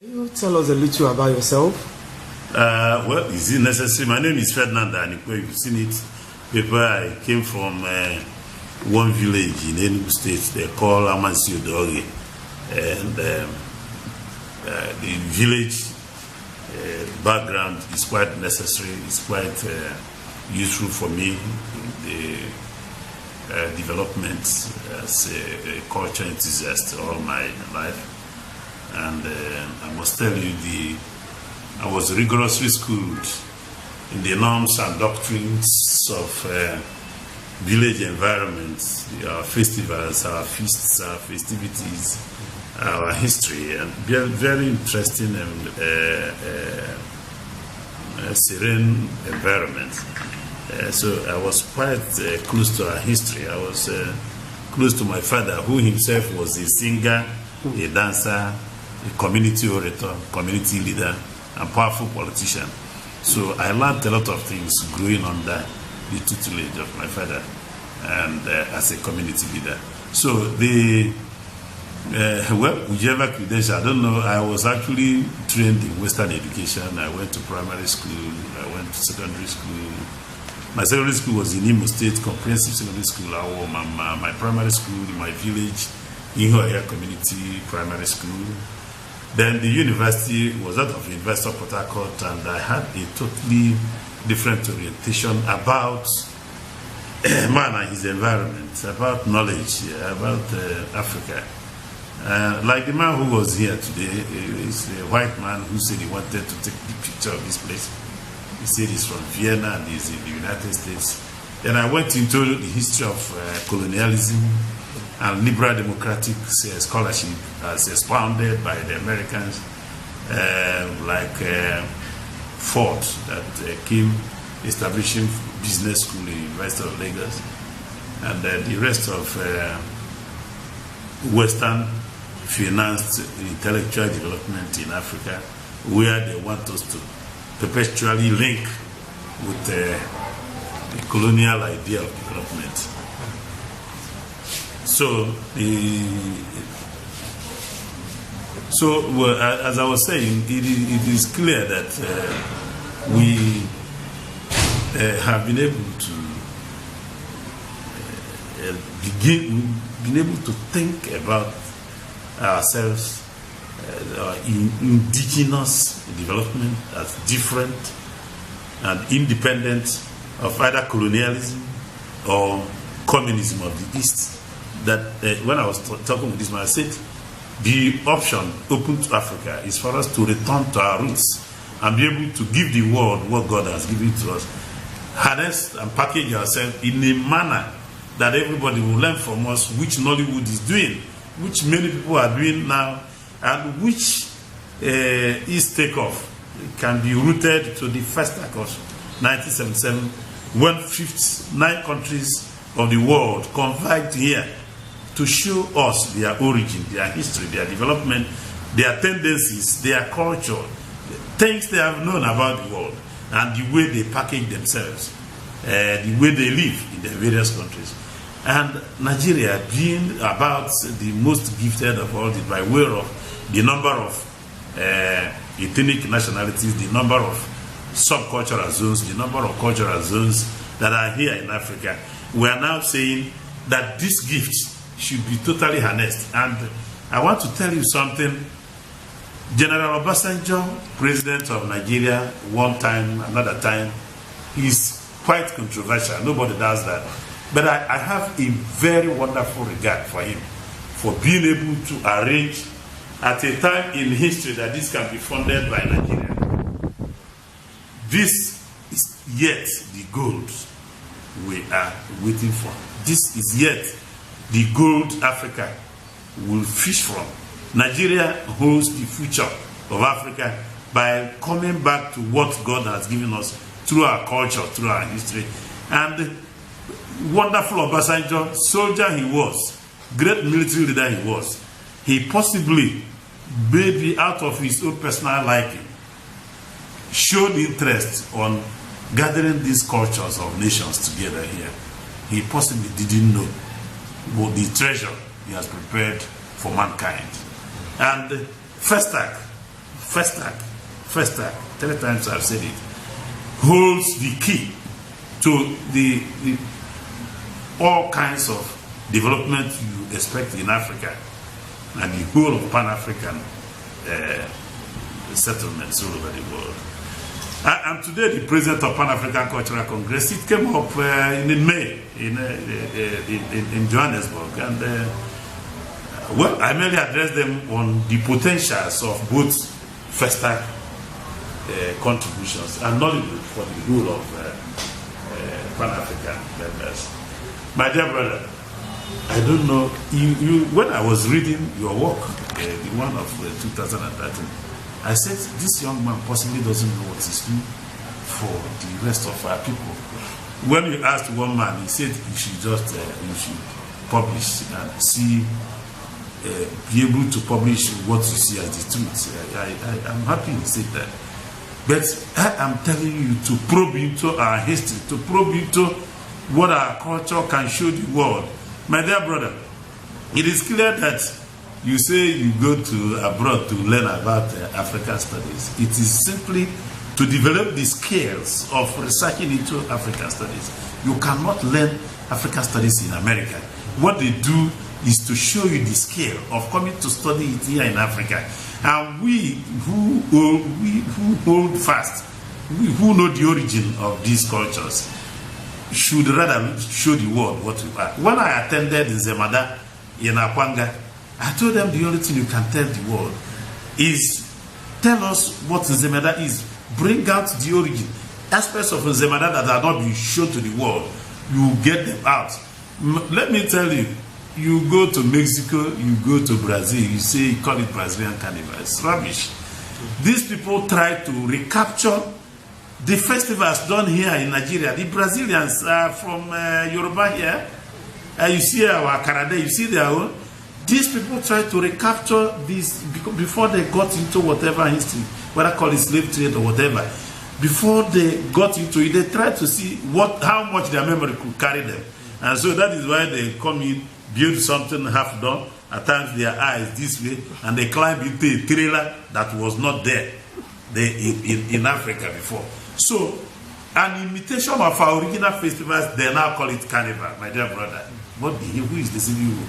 Can you tell us a little about yourself? Well, is it necessary? My name is Ferdinand Anikwe. You've seen it. Paper. I came from one village in Enugu State. They call Abantu, and the village background is quite necessary. It's quite useful for me in the development as a culture enthusiast all my life. And I must tell you, I was rigorously schooled in the norms and doctrines of village environments, our festivals, our feasts, our festivities, our history, and very interesting and serene environment. So I was quite close to our history. I was close to my father, who himself was a singer, a dancer, a community orator, community leader, and powerful politician. So I learned a lot of things growing under the tutelage of my father and as a community leader. So well, whichever credential, I don't know, I was actually trained in Western education. I went to primary school, I went to secondary school. My secondary school was in Imo State Comprehensive Secondary School. My primary school in my village, Ihoya Community Primary School. Then the university was out of University of Port Harcourt, and I had a totally different orientation about man and his environment, about knowledge, about Africa. Like the man who was here today, is a white man who said he wanted to take the picture of this place. He said he's from Vienna and he's in the United States. Then I went into the history of colonialism and liberal democratic scholarship as expounded by the Americans, like Ford, that came establishing business school in the University of Lagos, and the rest of Western financed intellectual development in Africa, where they want us to perpetually link with the colonial idea of development. As I was saying, it is clear that we have been able to think about ourselves, in indigenous development as different and independent of either colonialism or communism of the East. That when I was talking with this man, I said the option open to Africa is for us to return to our roots and be able to give the world what God has given to us, harness and package ourselves in a manner that everybody will learn from us, which Nollywood is doing, which many people are doing now, and which is takeoff can be rooted to the first act of 1977, when 9 countries of the world converged here to show us their origin, their history, their development, their tendencies, their culture, things they have known about the world, and the way they package themselves, the way they live in their various countries. And Nigeria being about the most gifted of all this by way of the number of ethnic nationalities, the number of subcultural zones, the number of cultural zones that are here in Africa, we are now saying that this gift should be totally harnessed. And I want to tell you something. General Obasanjo, president of Nigeria, one time, another time, is quite controversial. Nobody does that. But I have a very wonderful regard for him, for being able to arrange at a time in history that this can be funded by Nigeria. This is yet the gold we are waiting for. This is yet the gold Africa will fish from. Nigeria holds the future of Africa by coming back to what God has given us through our culture, through our history. And wonderful Obasanjo, soldier he was, great military leader he was, he possibly, maybe out of his own personal liking, showed interest on gathering these cultures of nations together here. He possibly didn't know what the treasure he has prepared for mankind. And first act Festac, 3 times I've said it, holds the key to the all kinds of development you expect in Africa and the whole of Pan-African settlements all over the world. I'm today the president of Pan-African Cultural Congress. It came up in May in Johannesburg, and well, I merely addressed them on the potentials of both Festac contributions and knowledge for the whole of Pan-African members. My dear brother, I don't know, when I was reading your work, the one of 2013, I said, this young man possibly doesn't know what he's doing for the rest of our people. When you asked one man, he said you should just you should publish and see, be able to publish what you see as the truth. I'm happy he said that. But I am telling you to probe into our history, to probe into what our culture can show the world. My dear brother, it is clear that you say you go to abroad to learn about African studies. It is simply to develop the skills of researching into African studies. You cannot learn African studies in America. What they do is to show you the skill of coming to study it here in Africa. And we who hold fast, we who know the origin of these cultures, should rather show the world what we are. When I attended in Zemada in Akwanga, I told them the only thing you can tell the world is tell us what Zemada is. Bring out the origin. Aspects of Zemada that are not being shown to the world, you get them out. Let me tell you, you go to Mexico, you go to Brazil, you say you call it Brazilian carnival. It's rubbish. These people try to recapture the festivals done here in Nigeria. The Brazilians are from Yoruba here. You see our Karade, you see their own. These people try to recapture this before they got into whatever history, whether call it slave trade or whatever. Before they got into it, they tried to see how much their memory could carry them. And so that is why they come in, build something half done, at times their eyes this way, and they climb into a trailer that was not there in Africa before. So, an imitation of our original festivals, they now call it carnival, my dear brother. But who is deceiving you?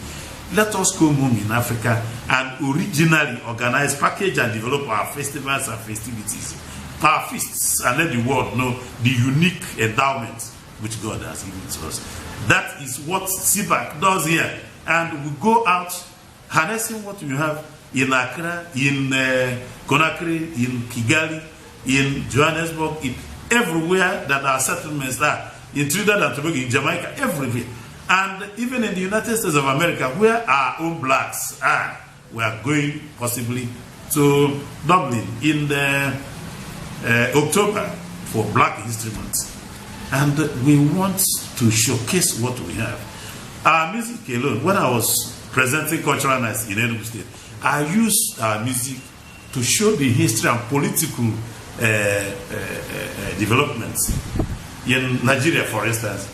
Let us come home in Africa and originally organize, package, and develop our festivals and festivities, our feasts, and let the world know the unique endowment which God has given to us. That is what CBAAC does here. And we go out harnessing what we have in Accra, in Conakry, in Kigali, in Johannesburg, in everywhere that our settlements are, in Trinidad and Tobago, in Jamaica, everywhere. And even in the United States of America, where our own blacks are, we are going possibly to Dublin in October for Black History Month. And we want to showcase what we have. Our music alone, when I was presenting cultural nights in Enugu State, I used our music to show the history and political developments. In Nigeria, for instance,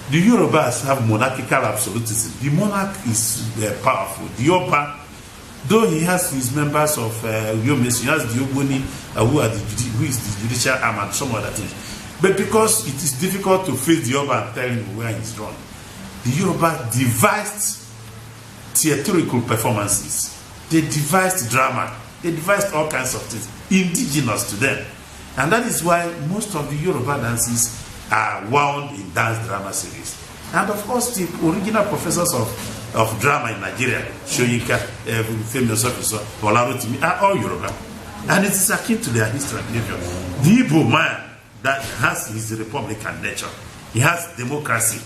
the Yorubas have monarchical absolutism. The monarch is powerful. The Oba, though he has his members of Yomes, he has the Ogboni, who is the judicial arm and some other things. But because it is difficult to face the Oba and tell him where he's wrong, the Yoruba devised theatrical performances. They devised drama. They devised all kinds of things indigenous to them. And that is why most of the Yoruba dances are wound in dance drama series. And of course, the original professors of drama in Nigeria, Shoyinka, famous officer, Olarotimi, are all Yoruba. And it is akin to their history and behavior. The Igbo man that has his republican nature, he has democracy.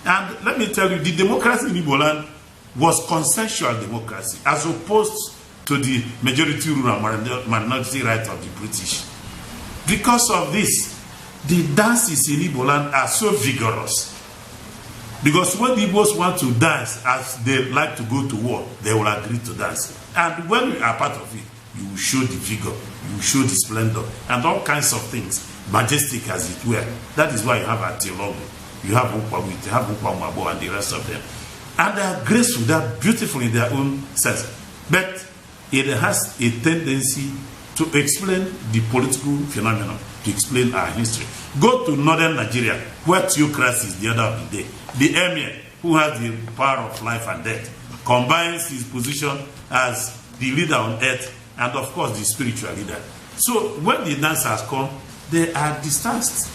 And let me tell you, the democracy in Igbo land was consensual democracy, as opposed to the majority rule and minority right of the British. Because of this, the dances in Igbo land are so vigorous. Because when the Igbos want to dance, as they like to go to war, they will agree to dance. And when you are part of it, you will show the vigor, you will show the splendor, and all kinds of things, majestic as it were. That is why you have Atiologo, you have Ukwawit, you have Ukwamabo, and the rest of them. And they are graceful, they are beautiful in their own sense. But it has a tendency to explain the political phenomenon, to explain our history. Go to northern Nigeria, where theocracy is the order of the day. The emir, who has the power of life and death, combines his position as the leader on earth and, of course, the spiritual leader. So when the dancers come, they are distanced.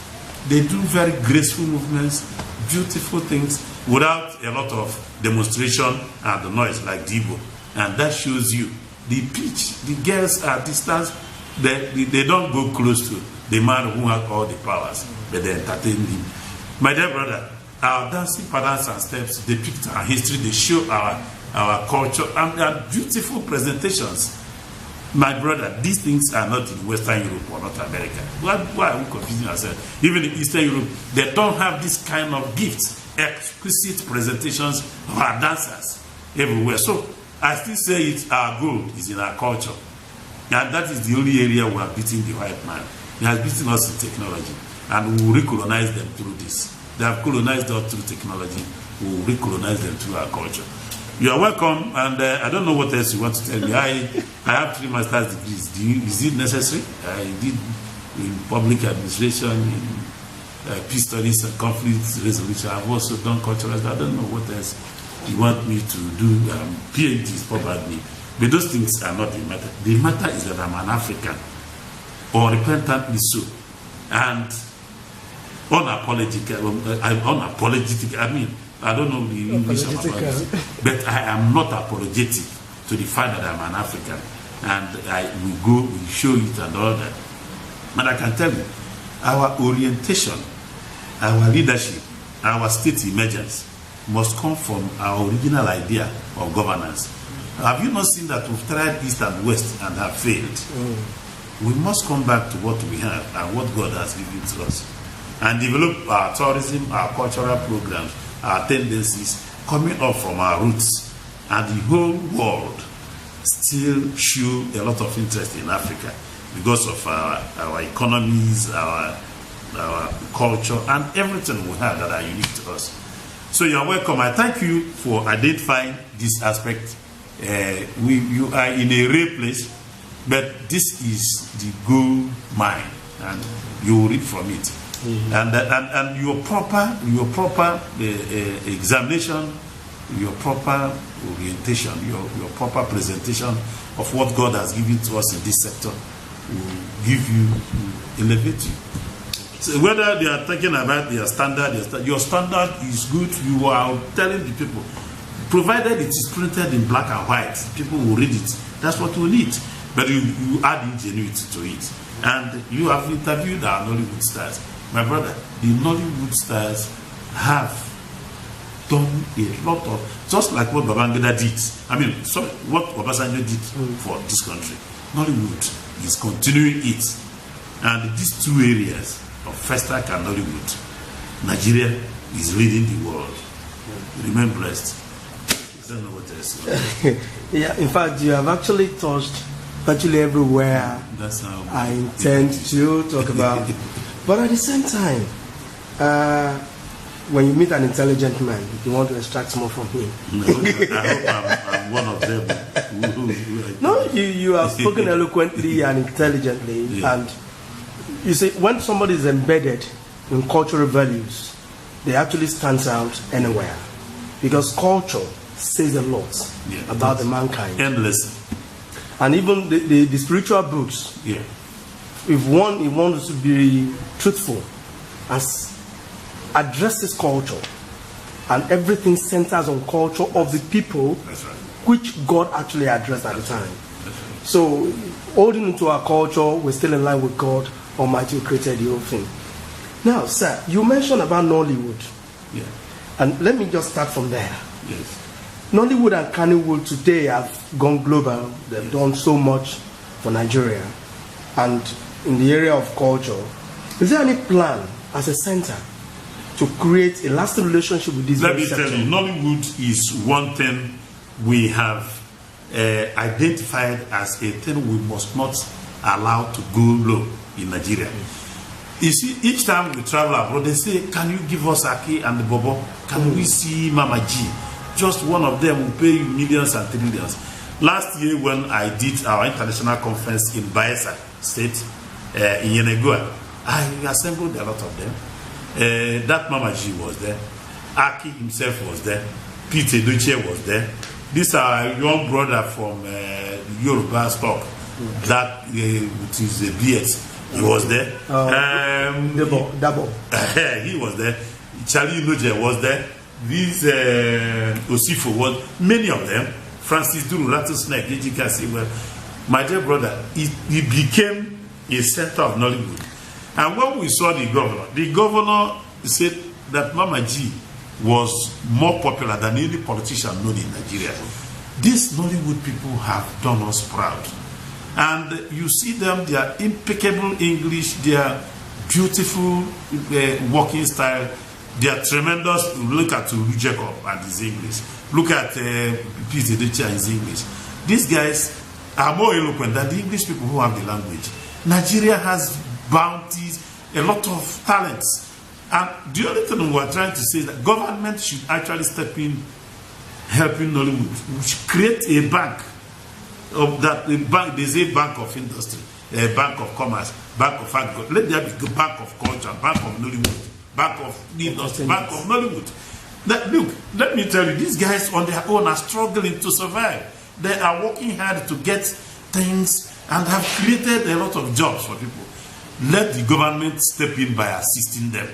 They do very graceful movements, beautiful things, without a lot of demonstration and the noise like Debo. And that shows you the pitch. The girls are distanced. They don't go close to the man who has all the powers, but they entertain him. My dear brother, our dancing patterns and steps depict our history. They show our culture, and they are beautiful presentations. My brother, these things are not in Western Europe or North America. Why are we confusing ourselves? Even in Eastern Europe, they don't have this kind of gifts, exquisite presentations of our dancers everywhere. So I still say it, our gold is in our culture. And that is the only area we are beating the white man. He has beaten us in technology, and we will recolonize them through this. They have colonized us through technology. We will recolonize them through our culture. You are welcome, and I don't know what else you want to tell me. I have 3 master's degrees. Is it necessary? I did in public administration, in peace studies and conflict resolution. I've also done cultural. I don't know what else you want me to do. PhDs probably, but those things are not the matter. The matter is that I'm an African, unrepentantly so, and unapologetic. I'm unapologetic. I mean, I don't know the English of it, but I am not apologetic to the fact that I'm an African, and we show it and all that. And I can tell you, our orientation, our leadership, our state emergence must come from our original idea of governance. Have you not seen that we've tried East and West and have failed? We must come back to what we have and what God has given to us, and develop our tourism, our cultural programs, our tendencies coming up from our roots. And the whole world still show a lot of interest in Africa because of our economies, our culture, and everything we have that are unique to us. So you are welcome. I thank you for identifying this aspect. You are in a rare place, but this is the gold mine, and you will reap from it. And your proper examination, your proper orientation, your proper presentation of what God has given to us in this sector will give you, will elevate you. So whether they are talking about their standard, your standard is good. You are telling the people, provided it is printed in black and white, people will read it. That's what we need. But you add ingenuity to it. And you have interviewed our Nollywood stars. My brother, the Nollywood stars have done a lot of, just like what Babangida did. I mean, sorry, what Obasanjo did for this country. Nollywood is continuing it. And these two areas of Festac and Nollywood, Nigeria is leading the world. Remain blessed. I don't know what else. Yeah, in fact, you have actually touched virtually everywhere. That's how I intend to talk about. But at the same time, when you meet an intelligent man, you want to extract more from him. No, I hope I'm one of them. No, you have spoken eloquently and intelligently. Yeah. And you see, when somebody is embedded in cultural values, they actually stands out anywhere. Because culture says a lot about the mankind. Endless. And even the spiritual books. Yeah. If one wants to be truthful and address this culture, and everything centers on culture of the people, That's right, which God actually addressed at the time. That's right. So, holding into our culture, we're still in line with God Almighty who created the whole thing. Now, sir, you mentioned about Nollywood. Yeah. And let me just start from there. Yes. Nollywood and Kannywood today have gone global. They've done so much for Nigeria. And in the area of culture, is there any plan as a center to create a lasting relationship with this? Let me tell you, Nollywood is one thing we have identified as a thing we must not allow to go low in Nigeria. You see, each time we travel abroad, they say, can you give us Aki and the Bobo? Can we see Mama G? Just one of them will pay you millions and trillions. Last year when I did our international conference in Bayelsa State, in Yenegoa, I assembled a lot of them. That Mama G was there. Aki himself was there. Peter Duche was there. This our young brother from Yoruba stock, that with his BS, he was there. Double. He was there. Charlie Noje was there. This Osifo was, many of them. Francis Duru, Rattlesnake, you can see, well, my dear brother, he became a center of Nollywood. And when we saw the governor said that Mama G was more popular than any politician known in Nigeria. These Nollywood people have done us proud. And you see them, their impeccable English, their beautiful working style, their tremendous, look at Uru Jacob and his English. Look at Peter Decha and his English. These guys are more eloquent than the English people who have the language. Nigeria has bounties, a lot of talents. And the only thing we are trying to say is that government should actually step in, helping Nollywood. We should create a bank. Of that, a bank, there's a bank of industry, a bank of commerce, bank of agriculture. Let there be a bank of culture, bank of Nollywood, bank of industry, bank of Nollywood. Look, let me tell you, these guys on their own are struggling to survive. They are working hard to get things and have created a lot of jobs for people. Let the government step in by assisting them.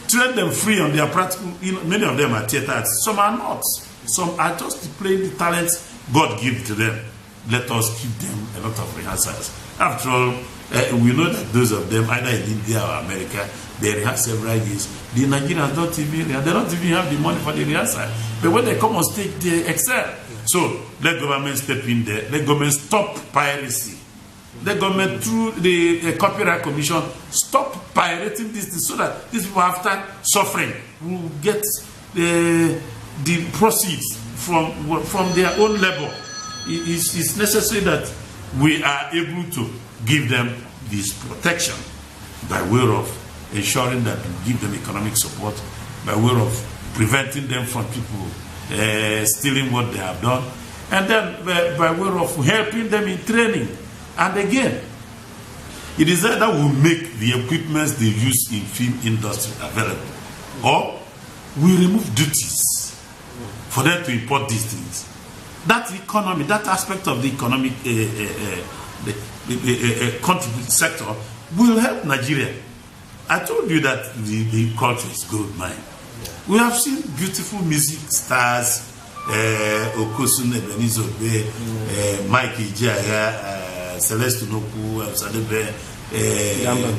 Train them free on their practical, many of them are theater artists, some are not. Some are just playing the talents God gives to them. Let us give them a lot of rehearsals. After all, we know that those of them, either in India or America, they rehearse several years. The Nigerians don't even have the money for the rehearsal. But when they come on stage, they excel. So let government step in there. Let government stop piracy. Let government, through the Copyright Commission, stop pirating this so that these people, after suffering, will get the proceeds from their own labor. It's necessary that we are able to give them this protection by way of ensuring that we give them economic support, by way of preventing them from people stealing what they have done, and then by way of helping them in training. And again, it is that we make the equipments they use in film industry available, or we remove duties for them to import these things. That economy, that aspect of the economic contribute sector will help Nigeria. I told you that the culture is gold mine. We have seen beautiful music stars, Okosun Ebenizobe, Mike Ijaya, Celeste Noku, Sadebe,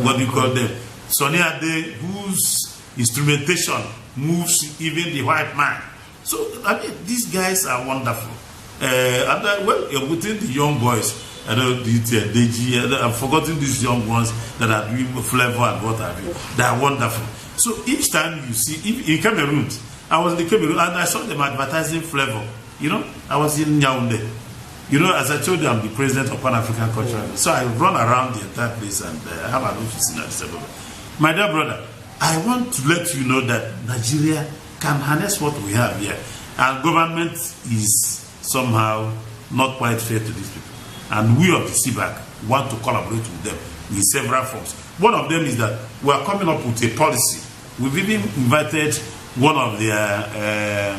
what do you call them? Sonny Ade, whose instrumentation moves even the white man. So, I mean, these guys are wonderful. And well, within the young boys, I know Deji, I've forgotten these young ones that are doing flavor and what have you. They are wonderful. So each time you see, in Cameroon, I was in the Cameroon and I saw them advertising flavor. You know, I was in Yaoundé. You know, as I told you, I'm the president of Pan-African Culture. So I run around the entire place and have an office in Addis Ababa. My dear brother, I want to let you know that Nigeria can harness what we have here. And government is somehow not quite fair to these people. And we of the CBAAC want to collaborate with them in several forms. One of them is that we are coming up with a policy. We've even invited one of their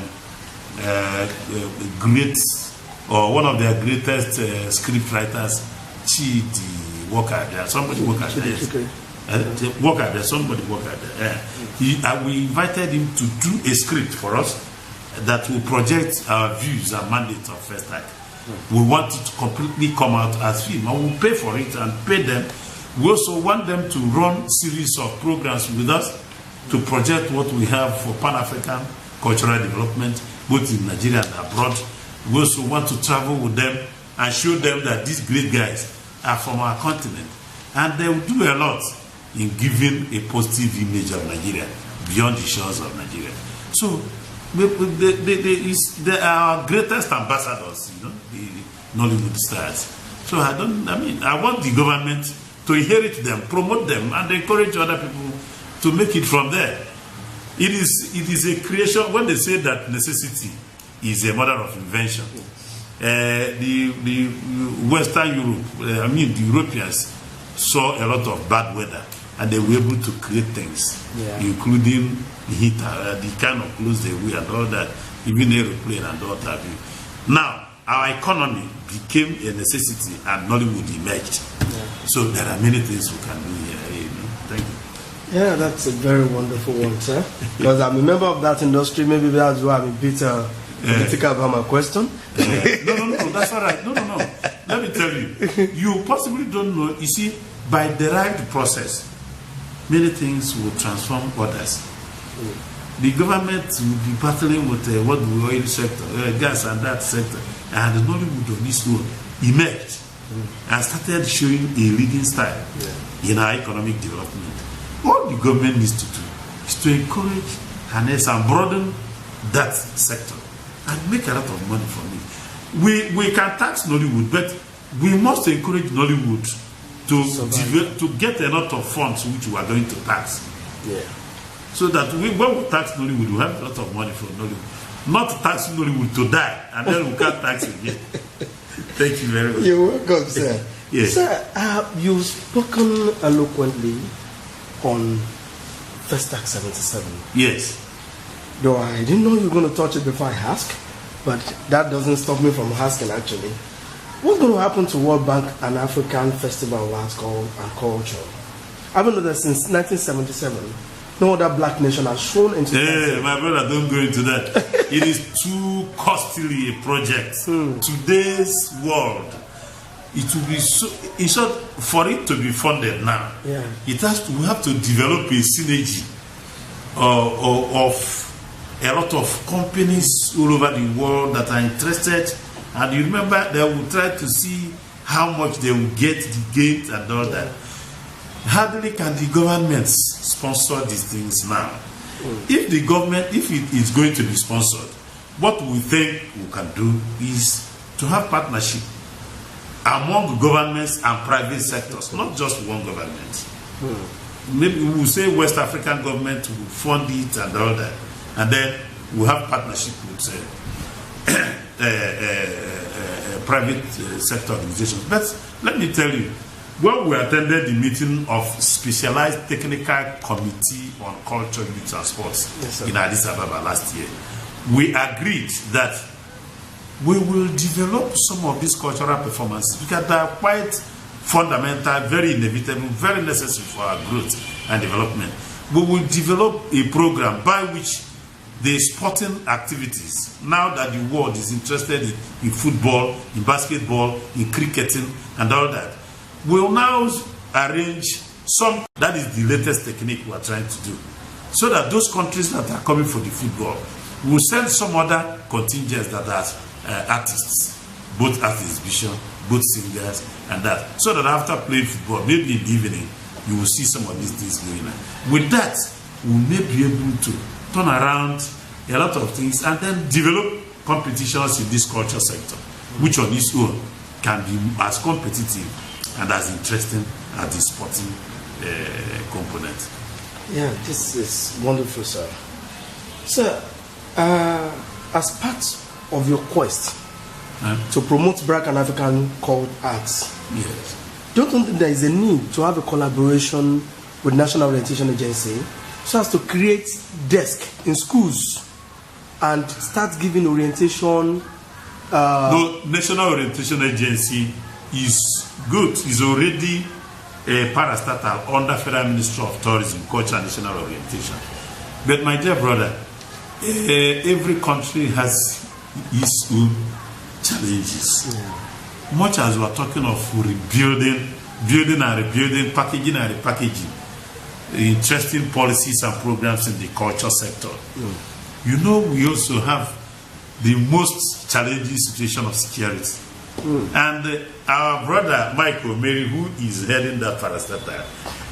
one of their greatest script writers, Chidi Walker. There, somebody Walker there. Walker there, somebody Walker there. We invited him to do a script for us that will project our views and mandates of First Act. We want it to completely come out as film, and we'll pay for it and pay them. We also want them to run series of programs with us to project what we have for Pan-African cultural development, both in Nigeria and abroad. We also want to travel with them and show them that these great guys are from our continent. And they will do a lot in giving a positive image of Nigeria beyond the shores of Nigeria. So, they are our greatest ambassadors, you know, the Nollywood stars. So I want the government to inherit them, promote them, and encourage other people to make it from there. It is a creation. When they say that necessity is a mother of invention, the Western Europe, the Europeans saw a lot of bad weather, and they were able to create things, including the heater, the kind of clothes they wear and all that, even aeroplane and all that. Now, our economy became a necessity and Nollywood emerged. So there are many things we can do here. Thank you. Yeah, that's a very wonderful one, sir. Because I'm a member of that industry. Maybe that's why I'm a bit critical about my question. No, that's all right. No. Let me tell you. You possibly don't know. You see, by derived process, many things will transform others. The government will be battling with what the oil sector, gas and that sector, and the Nollywood of this world emerged and started showing a leading style in our economic development. All the government needs to do is to encourage, harness, and broaden that sector and make a lot of money from it. We can tax Nollywood, but we must encourage Nollywood to get a lot of funds which we are going to tax. So that when we tax Nollywood, we have a lot of money from Nollywood. Not tax Nollywood to die, and then we can't tax again. Thank you very much. You're welcome, sir. Yes. Sir, you've spoken eloquently on First Act 77. Yes. Though I didn't know you were going to touch it before I ask, but that doesn't stop me from asking actually. What's going to happen to World Bank and African Festival of Arts and Culture? I've been that since 1977. No other black nation has shown into Hey, my brother, don't go into that. It is too costly a project. Today's world, it will be so. In short, for it to be funded now, we have to develop a synergy of a lot of companies all over the world that are interested. And you remember, they will try to see how much they will get, the gain, and all that. Hardly can the government sponsor these things now. If the government, if it is going to be sponsored, what we think we can do is to have partnership among governments and private sectors, not just one government. Maybe we will say West African government will fund it and all that, and then we have partnership with private sector organizations. But let me tell you, when we attended the meeting of Specialized Technical Committee on Culture, Youth and Sports in Addis Ababa last year, we agreed that we will develop some of these cultural performances because they are quite fundamental, very inevitable, very necessary for our growth and development. We will develop a program by which the sporting activities, now that the world is interested in football, in basketball, in cricketing and all that, we'll now arrange some, that is the latest technique we are trying to do, so that those countries that are coming for the football will send some other contingents that are artists, both at the exhibition, both singers and that, so that after playing football, maybe in the evening, you will see some of these things going on. With that, we may be able to turn around a lot of things and then develop competitions in this culture sector, which on its own can be as competitive and as interesting as the sporting component. Yeah, this is wonderful, sir. Sir, as part of your quest to promote Black and African cult arts, don't you think there is a need to have a collaboration with National Orientation Agency so as to create desk in schools and start giving orientation? No, National Orientation Agency is good, is already a parastatal under Federal Ministry of Tourism, Culture and National Orientation. But my dear brother, every country has its own challenges. Much as we are talking of rebuilding, building and rebuilding, packaging and repackaging, interesting policies and programs in the culture sector. You know, we also have the most challenging situation of security. And our brother Michael Mary, who is heading that parastatal,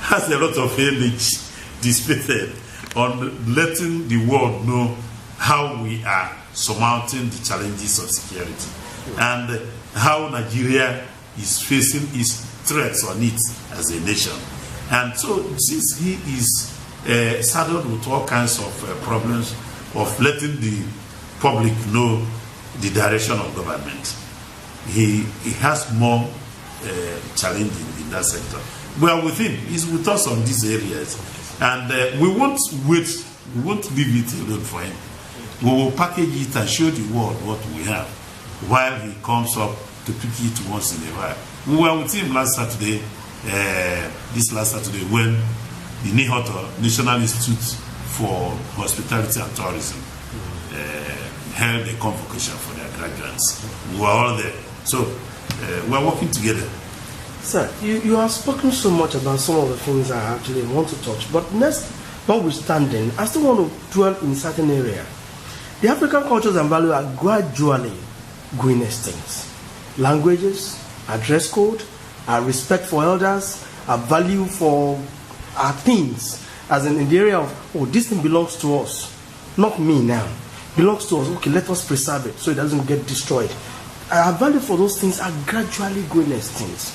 has a lot of energy dissipated on letting the world know how we are surmounting the challenges of security and how Nigeria is facing its threats on it as a nation. And so since he is saddled with all kinds of problems of letting the public know the direction of government, he has more challenging in that sector. We are with him. He's with us on these areas, and we won't wait. We won't leave it alone for him. We will package it and show the world what we have, while he comes up to pick it once in a while. We were with him last Saturday, when the NIHOTO, National Institute for Hospitality and Tourism, held a convocation for their graduates. We were all there. So we are working together. Sir, you have spoken so much about some of the things I actually want to touch, but next, notwithstanding, I still want to dwell in certain area. The African cultures and values are gradually going extinct. Languages, our dress code, our respect for elders, our value for our things, as in the area of, oh, this thing belongs to us, not me now, belongs to us, okay, let us preserve it so it doesn't get destroyed. Our value for those things are gradually going extinct.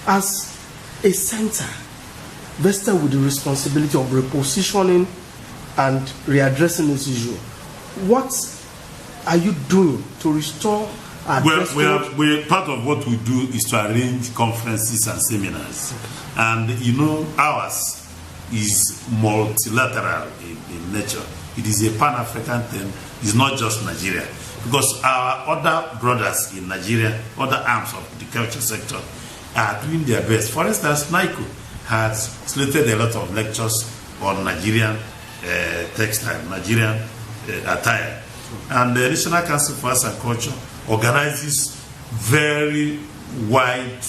As a center vested with the responsibility of repositioning and readdressing this issue, what are you doing to restore our we part of what we do is to arrange conferences and seminars. Okay. And ours is multilateral in nature. It is a Pan-African thing. It's not just Nigeria. Because our other brothers in Nigeria, other arms of the culture sector, are doing their best. For instance, NICO has slated a lot of lectures on Nigerian textile, Nigerian attire. And the National Council for Arts and Culture organizes very wide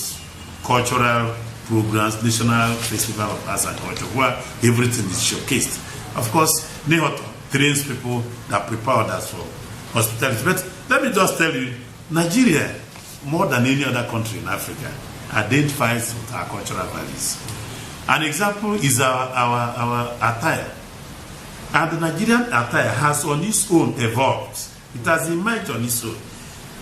cultural programs, National Festival of Arts and Culture, where everything is showcased. Of course, NIHOTO trains people that prepare others for hospitality. But let me just tell you, Nigeria, more than any other country in Africa, identifies with our cultural values. An example is our attire. And the Nigerian attire has on its own evolved. It has emerged on its own.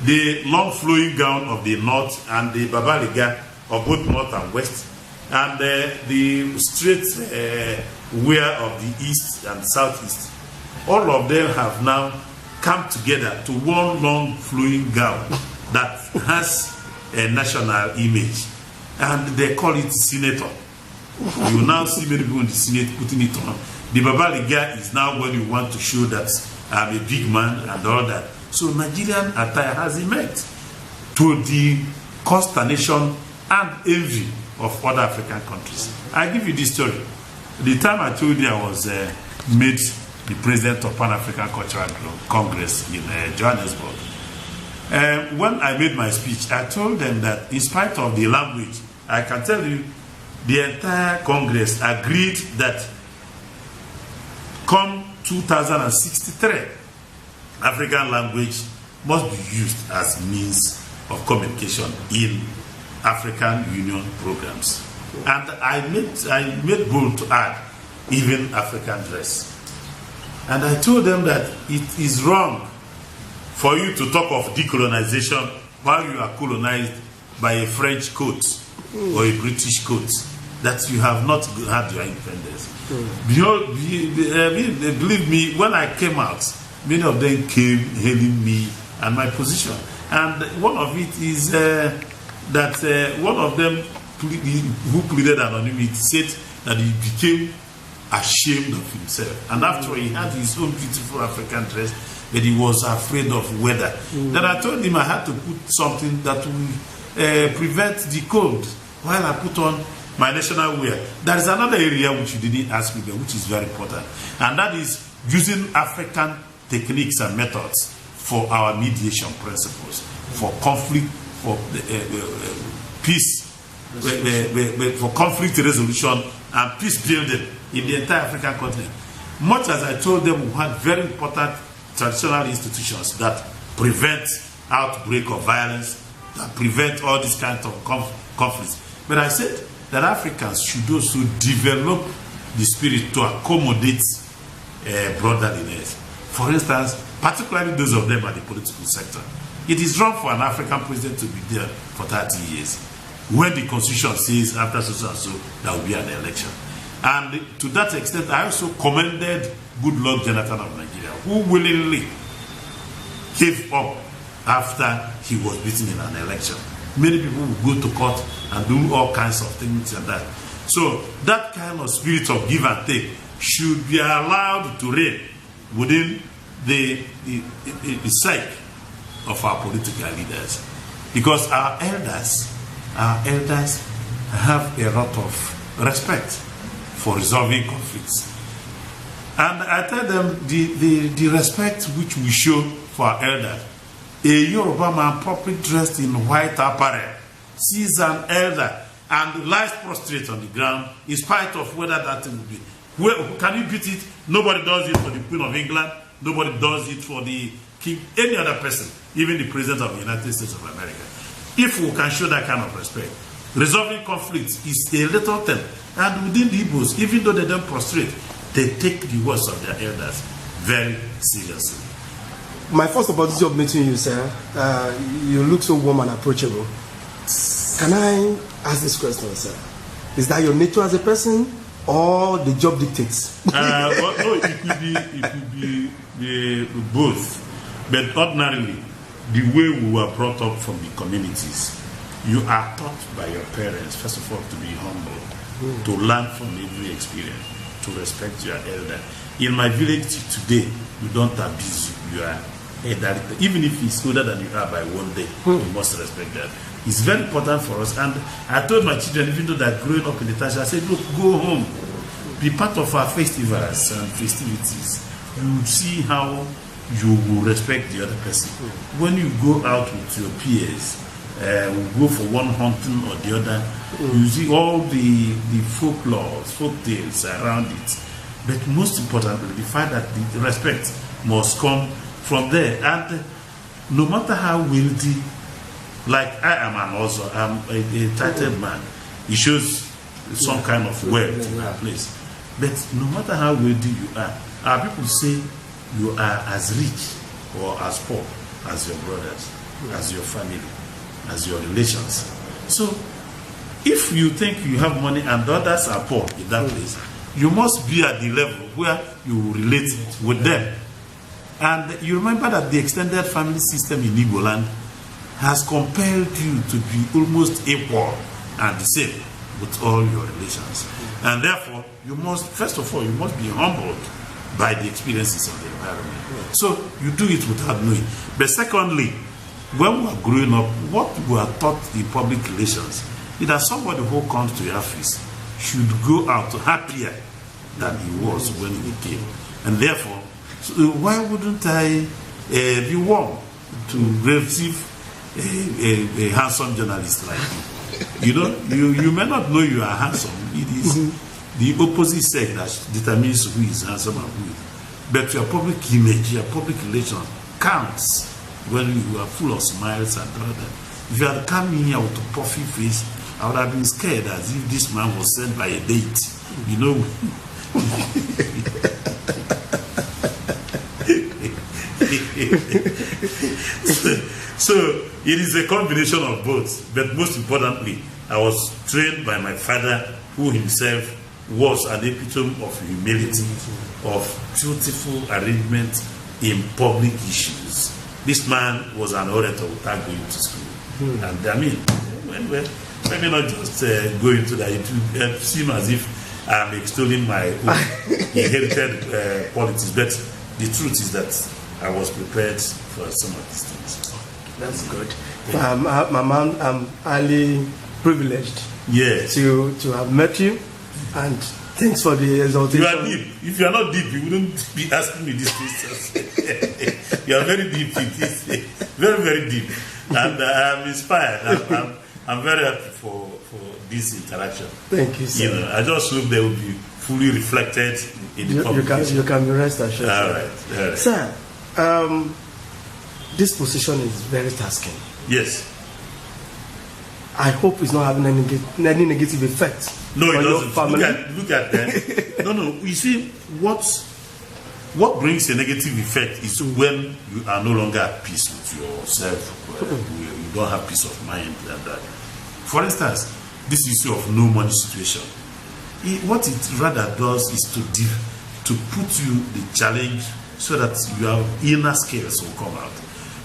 The long flowing gown of the north and the babaliga of both north and west, and the straight wear of the east and southeast, all of them have now come together to one long flowing gown that has a national image, and they call it senator. You will now see many people in the Senate putting it on. The babaliga is now when you want to show that I'm a big man and all that. So Nigerian attire has emerged to the consternation and envy of other African countries. I give you this story. The time I told you I was made the president of Pan-African Cultural Congress in Johannesburg, when I made my speech, I told them that in spite of the language, I can tell you the entire Congress agreed that come 2063, African language must be used as means of communication in African Union programs. And I made bold to add even African dress. And I told them that it is wrong for you to talk of decolonization while you are colonized by a French coat or a British coat, that you have not had your independence. Believe me, when I came out, many of them came hailing me and my position. And one of it is that one of them who pleaded anonymity said that he became ashamed of himself. And after he had his own beautiful African dress, but he was afraid of weather. Then I told him I had to put something that will prevent the cold while I put on my national wear. There is another area which you didn't ask me, which is very important, and that is using African techniques and methods for our mediation principles, for conflict, for peace, for conflict resolution and peace building in the entire African continent. Much as I told them, we had very important traditional institutions that prevent outbreak of violence, that prevent all these kinds of conflicts. But I said that Africans should also develop the spirit to accommodate brotherliness. For instance, particularly those of them at the political sector. It is wrong for an African president to be there for 30 years when the constitution says after so and so there will be an election. And to that extent, I also commended Goodluck Jonathan of Nigeria, who willingly gave up after he was beaten in an election. Many people will go to court and do all kinds of things and that. So that kind of spirit of give and take should be allowed to reign within the psyche of our political leaders. Because our elders have a lot of respect for resolving conflicts. And I tell them the respect which we show for our elders. A Yoruba man properly dressed in white apparel sees an elder and lies prostrate on the ground in spite of whether that thing will be. Well, can you beat it? Nobody does it for the Queen of England. Nobody does it for the king, any other person, even the President of the United States of America. If we can show that kind of respect, resolving conflicts is a little thing. And within the Igbos, even though they don't prostrate, they take the words of their elders very seriously. My first opportunity of meeting you, sir, you look so warm and approachable. Can I ask this question, sir? Is that your nature as a person, or the job dictates? Well, no, it could be both. But ordinarily, the way we were brought up from the communities, you are taught by your parents, first of all, to be humble, to learn from every experience, to respect your elder. In my village today, you don't abuse your elder. Even if he's older than you are by one day, you must respect that. It's very important for us. And I told my children, even though they're growing up in the township, I said, look, go home. Be part of our festivals and festivities. You see how you will respect the other person. When you go out with your peers, go for one hunting or the other, you see all the folklore, folk tales around it. But most importantly, the fact that the respect must come from there. And no matter how wealthy, like I am an Ozor, I'm a titled man. It shows some kind of wealth in our place. But no matter how wealthy you are, our people say you are as rich or as poor as your brothers, as your family, as your relations. So if you think you have money and the others are poor in that place, you must be at the level where you relate with them. And you remember that the extended family system in Igbo land has compelled you to be almost equal and the same with all your relations. And therefore, you must, first of all, you must be humbled by the experiences of the environment. So you do it without knowing. But secondly, when we are growing up, what we are taught in public relations is that somebody who comes to your office should go out happier than he was when he came. And therefore, so why wouldn't I be warm to receive a handsome journalist like you? You know, you may not know you are handsome. It is the opposite sex that determines who is handsome and who is. But your public image, your public relation counts when you are full of smiles and all that. If you had come in here with a puffy face, I would have been scared as if this man was sent by a date. You know. So it is a combination of both, but most importantly, I was trained by my father, who himself was an epitome of humility, of beautiful arrangement in public issues. This man was an orator without going to school. And I mean, let me not just go into that. It would seem as if I'm extolling my own inherited qualities, but the truth is that I was prepared for some of these things. That's good. My mom, I'm highly privileged to have met you, and thanks for the exaltation. You are deep. If you are not deep, you wouldn't be asking me these questions. You are very deep in this, very, very deep. And I'm inspired. I'm very happy for this interaction. Thank you, sir. You know, I just hope they will be fully reflected in the publication. You can be rest assured. All right. Sir, this position is very tasking. Yes. I hope it's not having any negative effect. No, it on doesn't. Your family. Look at that. No. You see, what brings a negative effect is when you are no longer at peace with yourself. You don't have peace of mind and that. For instance, this issue of no money situation. What it rather does is to put you the challenge so that your inner skills will come out.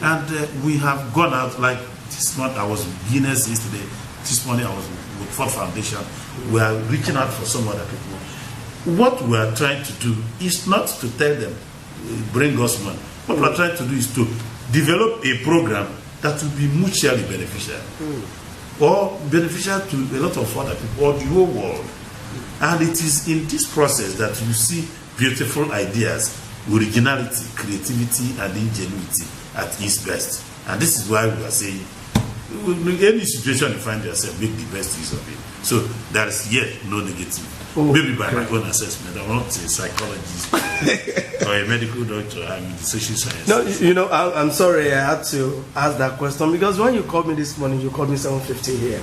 And we have gone out, like this month I was with Guinness yesterday, this morning I was with Ford Foundation. We are reaching out for some other people. What we are trying to do is not to tell them, bring us money. What we are trying to do is to develop a program that will be mutually beneficial. Or beneficial to a lot of other people, or the whole world. And it is in this process that you see beautiful ideas, originality, creativity, and ingenuity at its best. And this is why we are saying, in any situation you find yourself, make the best use of it. So there is yet no negative. Maybe by my own assessment, I'm not a psychologist or a medical doctor, I'm in the social science. No, you know, I'm sorry I had to ask that question, because when you called me this morning, you called me 7:50 here.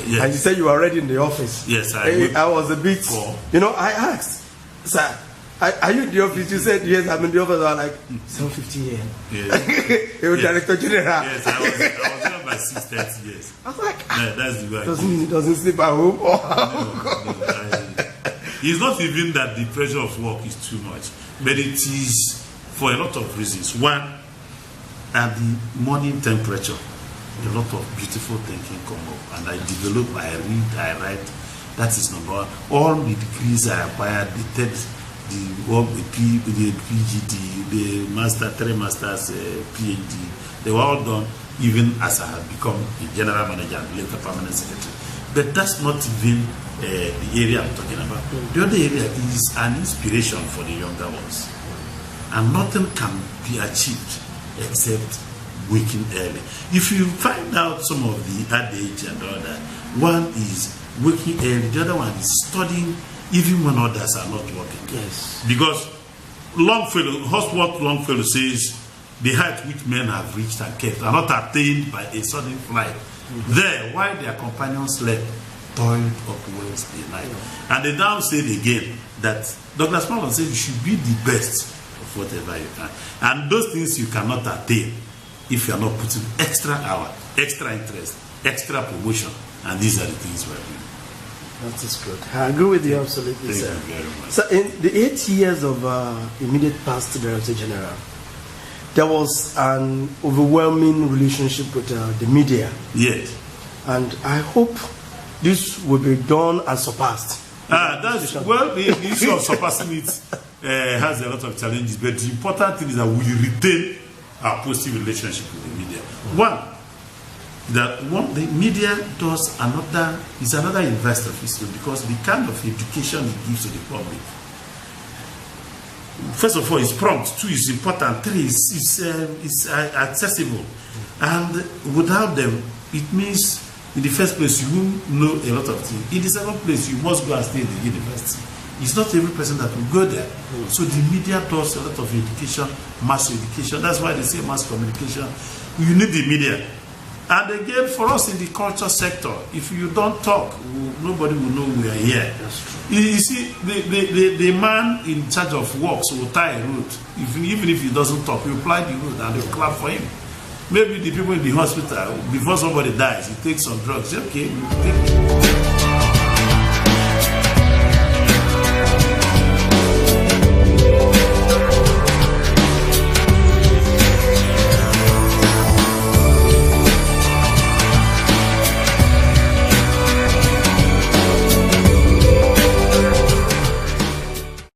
Yes. And you said you were already in the office. Yes, I was a bit, you know, I asked, sir, are you in the office? You said, yes, I'm in the office. I was like, 7:50 here. Yes. You're Director General. Yes, I was here by 6:30, yes. I was like, that's the way. Doesn't mean he doesn't sleep at home? It's not even that the pressure of work is too much, but it is for a lot of reasons. One, at the morning temperature, a lot of beautiful thinking come up, and I develop, I read, I write. That is number one. All the degrees I acquired, the PGD, the master, 3 masters, PhD, they were all done even as I had become a general manager and later permanent secretary. But that's not even the area I'm talking about. The other area is an inspiration for the younger ones. And nothing can be achieved except waking early. If you find out some of the adage and all that, one is waking early, the other one is studying even when others are not working. Yes. Because Hosworth Longfellow says, the height which men have reached and kept are not attained by a sudden flight. There, while their companions slept, toiled upwards the night. And they now said again that Douglas Malone said you should be the best of whatever you can. And those things you cannot attain if you are not putting extra hour, extra interest, extra promotion. And these are the things we're doing. That is good. I agree with you absolutely, Thank sir. you very much. So in the 8 years of immediate past Director General, there was an overwhelming relationship with the media. Yes. And I hope this will be done and surpassed. Well, the issue of surpassing it has a lot of challenges, but the important thing is that we retain our positive relationship with the media. The media is another investor because the kind of education it gives to the public. First of all, it's prompt. 2, it's important. 3, it's accessible. And without them, it means in the first place you won't know a lot of things. In the second place, you must go and stay in the university. It's not every person that will go there. So the media does a lot of education, mass education. That's why they say mass communication. You need the media. And again, for us in the culture sector, if you don't talk, nobody will know we are here. That's true. You see, the man in charge of works will tie a route. Even if he doesn't talk, you apply the route and they clap for him. Maybe the people in the hospital, before somebody dies, he takes some drugs. Say, okay, we'll take it.